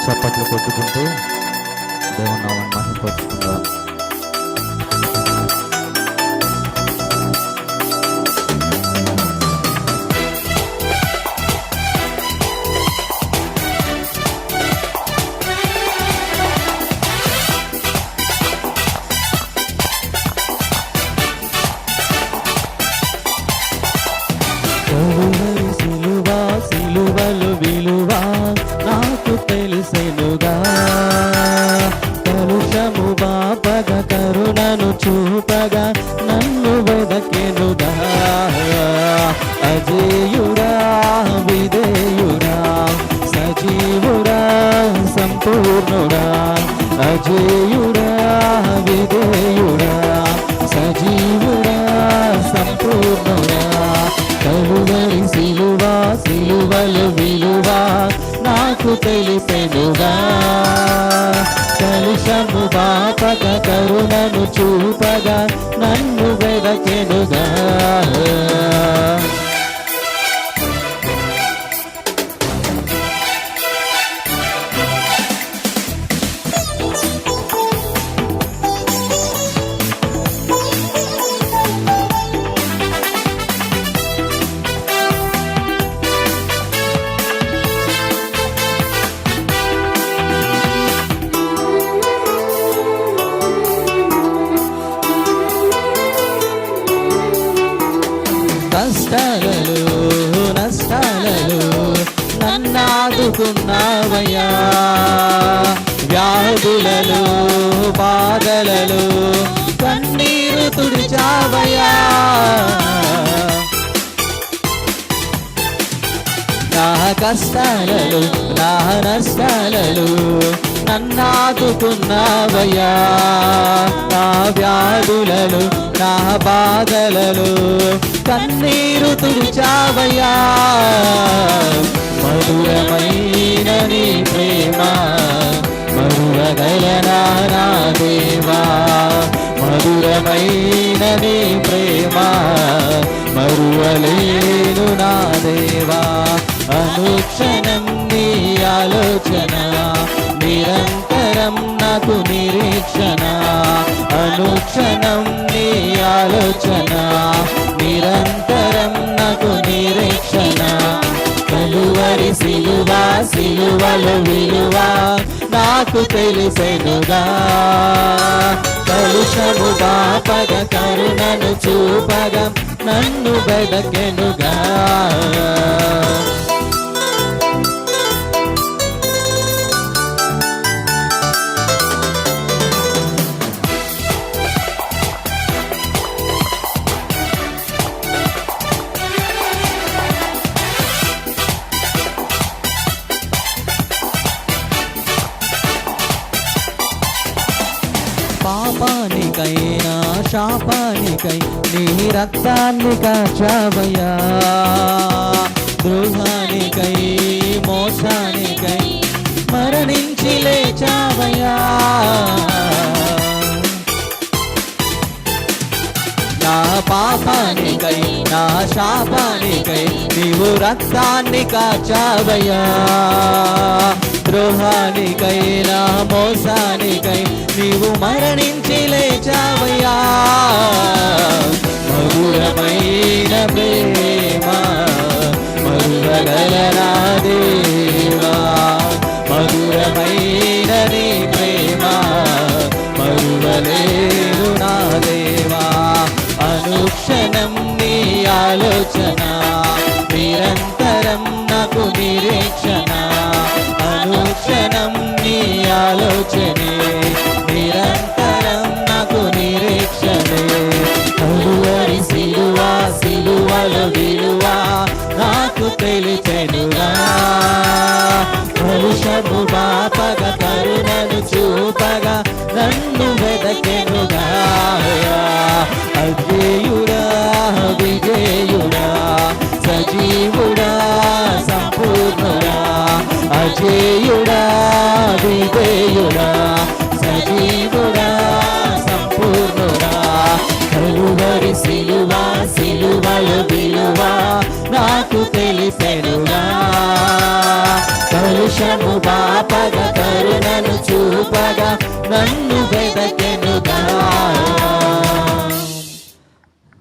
చప్పట్లు కొట్టుకుంటూ దేవుని నామాన్ని మహిమపరుచుకుందాం. సిలువలు విలువ నాకు తెలిసెనుగా, కలుషము బాపగ కరుణను చూపగా నన్ను వెదకెనుగా. అజేయుడా విధేయుడా సజీవుడా సంపూర్ణుడా, అజేయుడా విధేయుడా సజీవుడా సంపూర్ణుడా. కలువరి సిలువ సిలువలు విలువ నాకు తెలిసెనుగా, కలుషము బాపగ కరుణను చూపగా నన్ను వెదకెనుగా. కష్టాలలో నష్టాలలో నన్నాదుకున్నావయ్యా, వ్యాధులలో బాధలలో కన్నీరు తుడిచావయ్యా. నా కష్టాలలో నా నష్టాలలో నన్నాదుకున్నావయ్యా, నా వ్యాధులలో నా బాధలలో కన్నీరు తుడిచావయ్యా. మధురమైన నీ ప్రేమ మరువగలనా నా దేవా, మధురమైన నీ ప్రేమ మరువలేను నా దేవా. అనుక్షణం నీ ఆలోచన నిరంతరం నాకు నిరీక్షణ, అనుక్షణం నీ ఆలోచన నిరంతరం నాకు నిరీక్షణ. కలువరి సిలువ సిలువలు విలువ నాకు తెలిసెనుగా, కలుషము బాపగ కరుణను చూపగా నన్ను వెదకెనుగా. పాపానికైనా శాపానికై నీ రక్తాన్ని కాచావయ్యా, ద్రోహానికై మోసానికై మరణించి లేచావయ్యా. నా పాపానికై నా శాపానికై నీవు రక్తాన్ని కాచావయ్యా, ద్రోహానికై నా మోసానికై నీవు మరణించి లేచావయ్యా. మధురమైన ప్రేమ మరువగలనా దేవా, మధురమైన నీ ప్రేమ మరువలేను నా దేవా. అనుక్షణం నీ ఆలోచన నిరంతరం నాకు నిరీక్షణ, అనుక్షణం నీ ఆలోచనే నిరంతరం నాకు నిరీక్షణే. కలువరి సిలువ సిలువలు విలువ నాకు తెలిసెనుగా, కలుషము బాపగ కరుణను చూపగా నన్ను వెదకెనుగా. అజేయుడా విజేయుడా సజీవుడా సంపూర్ణుడా, అజేయుడా విజేయుడా సజీవుడా సంపూర్ణుడా. కలువరి సిలువ సిలువలు విలువ నాకు తెలిసెనుగా, కలు దోషము బాపగా కరుణను చూపగా నన్ను